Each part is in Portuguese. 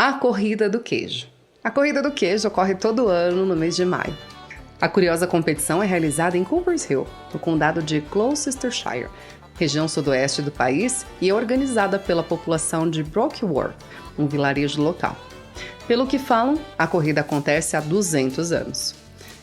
A Corrida do Queijo. A Corrida do Queijo ocorre todo ano no mês de maio. A curiosa competição é realizada em Coopers Hill, no condado de Gloucestershire, região sudoeste do país, e é organizada pela população de Brockworth, um vilarejo local. Pelo que falam, a corrida acontece há 200 anos.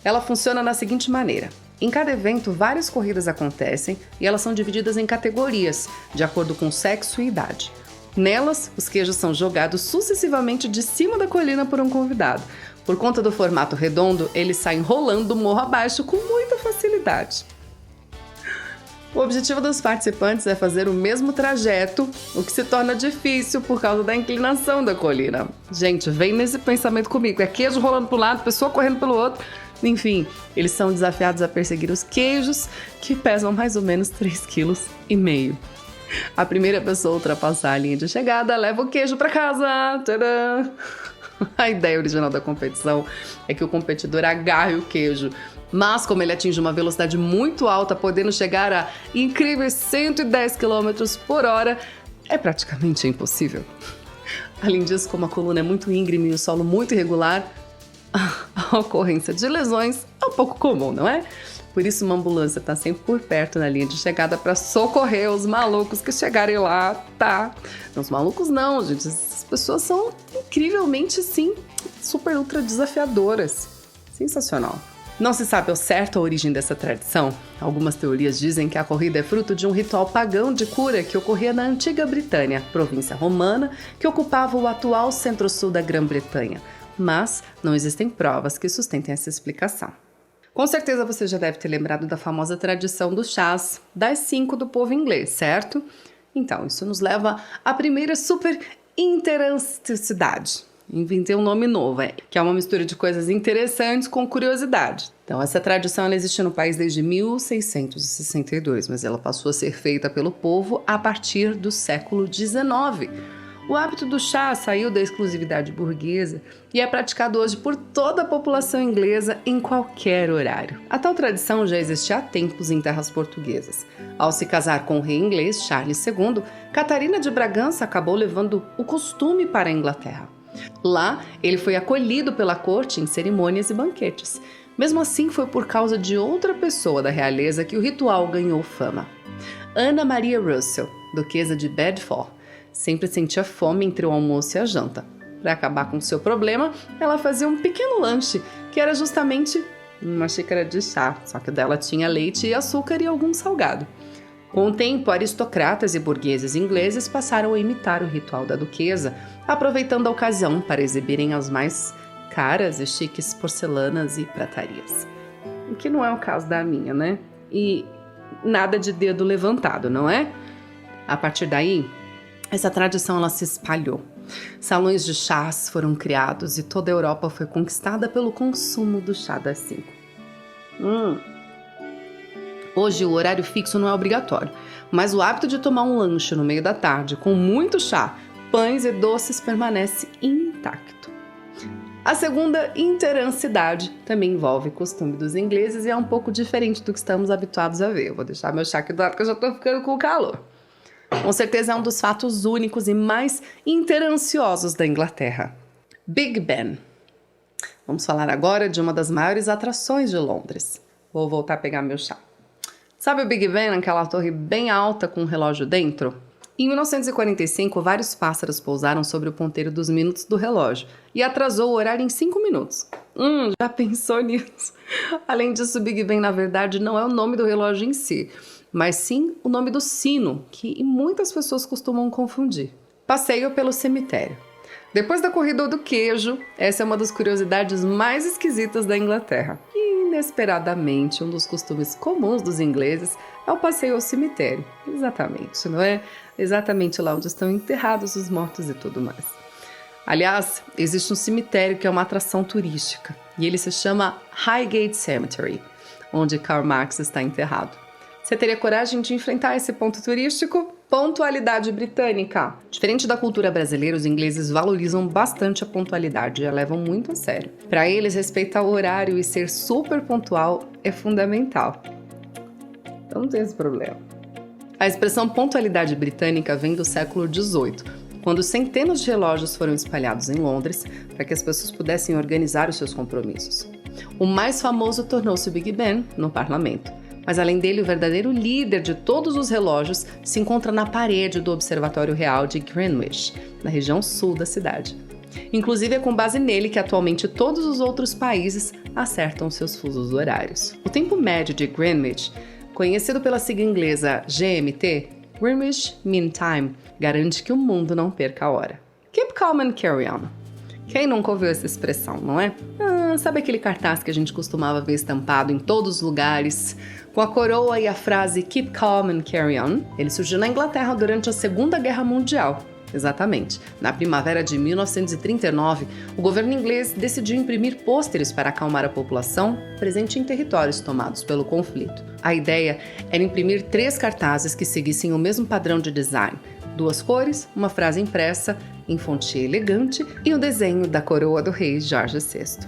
Ela funciona da seguinte maneira. Em cada evento, várias corridas acontecem e elas são divididas em categorias, de acordo com sexo e idade. Nelas, os queijos são jogados sucessivamente de cima da colina por um convidado. Por conta do formato redondo, eles saem rolando morro abaixo com muita facilidade. O objetivo dos participantes é fazer o mesmo trajeto, o que se torna difícil por causa da inclinação da colina. Gente, vem nesse pensamento comigo. É queijo rolando para um lado, pessoa correndo pelo outro. Enfim, eles são desafiados a perseguir os queijos, que pesam mais ou menos 3,5 kg. A primeira pessoa a ultrapassar a linha de chegada leva o queijo para casa. Tadã! A ideia original da competição é que o competidor agarre o queijo, mas como ele atinge uma velocidade muito alta, podendo chegar a incríveis 110 km por hora, é praticamente impossível. Além disso, como a coluna é muito íngreme e o solo muito irregular, a ocorrência de lesões é um pouco comum, não é? Por isso, uma ambulância está sempre por perto na linha de chegada para socorrer os malucos que chegarem lá, tá? Não, os malucos não, gente. Essas pessoas são incrivelmente, sim, super ultra desafiadoras. Sensacional. Não se sabe ao certo a origem dessa tradição. Algumas teorias dizem que a corrida é fruto de um ritual pagão de cura que ocorria na antiga Britânia, província romana, que ocupava o atual centro-sul da Grã-Bretanha. Mas não existem provas que sustentem essa explicação. Com certeza você já deve ter lembrado da famosa tradição dos chás das 5 do povo inglês, certo? Então, isso nos leva à primeira super interessanticidade. Inventei um nome novo, que é uma mistura de coisas interessantes com curiosidade. Então, essa tradição ela existe no país desde 1662, mas ela passou a ser feita pelo povo a partir do século XIX. O hábito do chá saiu da exclusividade burguesa e é praticado hoje por toda a população inglesa em qualquer horário. A tal tradição já existia há tempos em terras portuguesas. Ao se casar com o rei inglês Charles II, Catarina de Bragança acabou levando o costume para a Inglaterra. Lá, ele foi acolhido pela corte em cerimônias e banquetes. Mesmo assim, foi por causa de outra pessoa da realeza que o ritual ganhou fama. Ana Maria Russell, duquesa de Bedford, sempre sentia fome entre o almoço e a janta. Para acabar com seu problema, ela fazia um pequeno lanche, que era justamente uma xícara de chá, só que dela tinha leite e açúcar e algum salgado. Com o tempo, aristocratas e burgueses ingleses passaram a imitar o ritual da duquesa, aproveitando a ocasião para exibirem as mais caras e chiques porcelanas e pratarias. O que não é o caso da minha, né? E nada de dedo levantado, não é? A partir daí, essa tradição ela se espalhou. Salões de chás foram criados e toda a Europa foi conquistada pelo consumo do chá das 5. Hoje o horário fixo não é obrigatório, mas o hábito de tomar um lanche no meio da tarde com muito chá, pães e doces permanece intacto. A segunda interessanticidade também envolve costume dos ingleses e é um pouco diferente do que estamos habituados a ver. Eu vou deixar meu chá aqui do lado porque eu já estou ficando com calor. Com certeza é um dos fatos únicos e mais interanciosos da Inglaterra. Big Ben. Vamos falar agora de uma das maiores atrações de Londres. Vou voltar a pegar meu chá. Sabe o Big Ben, aquela torre bem alta com um relógio dentro? Em 1945, vários pássaros pousaram sobre o ponteiro dos minutos do relógio e atrasou o horário em 5 minutos. Já pensou nisso? Além disso, o Big Ben, na verdade, não é o nome do relógio em si, mas sim o nome do sino, que muitas pessoas costumam confundir. Passeio pelo cemitério. Depois da corrida do queijo, essa é uma das curiosidades mais esquisitas da Inglaterra. E, inesperadamente, um dos costumes comuns dos ingleses é o passeio ao cemitério. Exatamente, não é? Exatamente lá onde estão enterrados os mortos e tudo mais. Aliás, existe um cemitério que é uma atração turística, e ele se chama Highgate Cemetery, onde Karl Marx está enterrado. Você teria coragem de enfrentar esse ponto turístico? Pontualidade britânica. Diferente da cultura brasileira, os ingleses valorizam bastante a pontualidade e a levam muito a sério. Para eles, respeitar o horário e ser super pontual é fundamental. Então não tem esse problema. A expressão pontualidade britânica vem do século XVIII, quando centenas de relógios foram espalhados em Londres para que as pessoas pudessem organizar os seus compromissos. O mais famoso tornou-se o Big Ben no parlamento, mas além dele, o verdadeiro líder de todos os relógios se encontra na parede do Observatório Real de Greenwich, na região sul da cidade. Inclusive, é com base nele que atualmente todos os outros países acertam seus fusos horários. O tempo médio de Greenwich, conhecido pela sigla inglesa GMT, Greenwich Mean Time, garante que o mundo não perca a hora. Keep calm and carry on. Quem nunca ouviu essa expressão, não é? Sabe aquele cartaz que a gente costumava ver estampado em todos os lugares, com a coroa e a frase Keep calm and carry on? Ele surgiu na Inglaterra durante a Segunda Guerra Mundial. Exatamente. Na primavera de 1939, o governo inglês decidiu imprimir pôsteres para acalmar a população presente em territórios tomados pelo conflito. A ideia era imprimir 3 cartazes que seguissem o mesmo padrão de design: 2 cores, uma frase impressa em fonte elegante e o desenho da coroa do rei Jorge VI,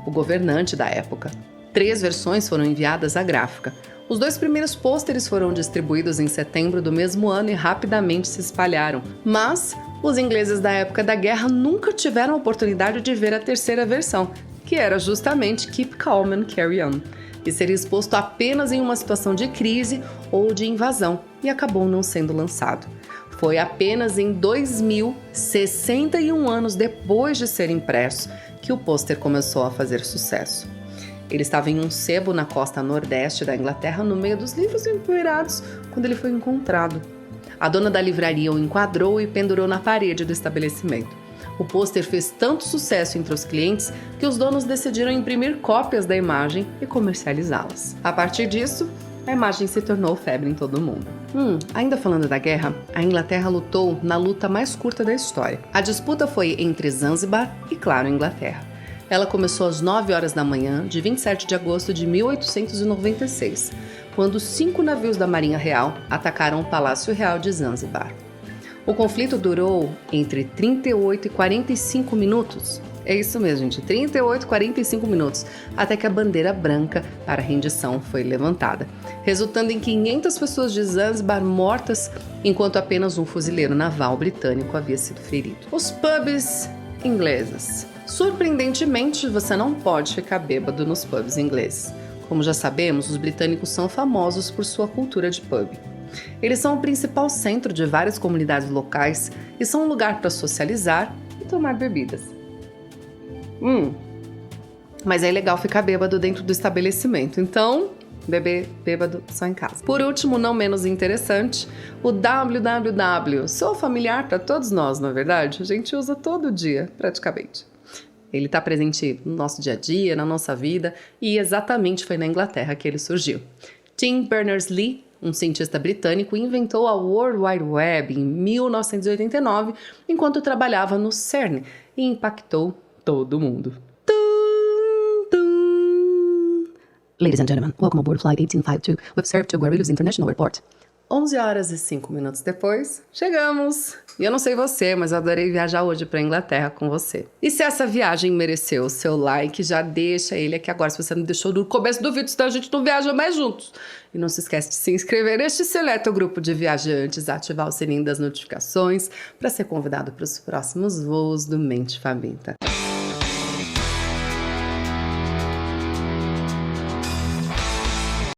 o governante da época. 3 versões foram enviadas à gráfica. Os 2 primeiros pôsteres foram distribuídos em setembro do mesmo ano e rapidamente se espalharam. Mas os ingleses da época da guerra nunca tiveram a oportunidade de ver a terceira versão, que era justamente Keep Calm and Carry On, e seria exposto apenas em uma situação de crise ou de invasão, e acabou não sendo lançado. Foi apenas em 2000, 61 anos depois de ser impresso, que o pôster começou a fazer sucesso. Ele estava em um sebo na costa nordeste da Inglaterra, no meio dos livros empoeirados, quando ele foi encontrado. A dona da livraria o enquadrou e pendurou na parede do estabelecimento. O pôster fez tanto sucesso entre os clientes que os donos decidiram imprimir cópias da imagem e comercializá-las. A partir disso, a imagem se tornou febre em todo o mundo. Ainda falando da guerra, a Inglaterra lutou na luta mais curta da história. A disputa foi entre Zanzibar e, claro, Inglaterra. Ela começou às 9 horas da manhã de 27 de agosto de 1896, quando 5 navios da Marinha Real atacaram o Palácio Real de Zanzibar. O conflito durou entre 38 e 45 minutos. É isso mesmo, gente, 38 e 45 minutos, até que a bandeira branca para a rendição foi levantada, resultando em 500 pessoas de Zanzibar mortas, enquanto apenas um fuzileiro naval britânico havia sido ferido. Os pubs ingleses. Surpreendentemente, você não pode ficar bêbado nos pubs ingleses. Como já sabemos, os britânicos são famosos por sua cultura de pub. Eles são o principal centro de várias comunidades locais e são um lugar para socializar e tomar bebidas. Mas é ilegal ficar bêbado dentro do estabelecimento, então beber bêbado só em casa. Por último, não menos interessante, o www. Sou familiar para todos nós, não é verdade? A gente usa todo dia, praticamente. Ele está presente no nosso dia a dia, na nossa vida, e exatamente foi na Inglaterra que ele surgiu. Tim Berners-Lee, um cientista britânico, inventou a World Wide Web em 1989, enquanto trabalhava no CERN, e impactou todo mundo. Ladies and gentlemen, welcome aboard Flight 1852 with served to Guarulhos International Airport. 11 horas e 5 minutos depois, chegamos! E eu não sei você, mas eu adorei viajar hoje para a Inglaterra com você. E se essa viagem mereceu o seu like, já deixa ele aqui agora. Se você não deixou no começo do vídeo, senão a gente não viaja mais juntos. E não se esquece de se inscrever neste seleto grupo de viajantes, ativar o sininho das notificações para ser convidado para os próximos voos do Mente Faminta.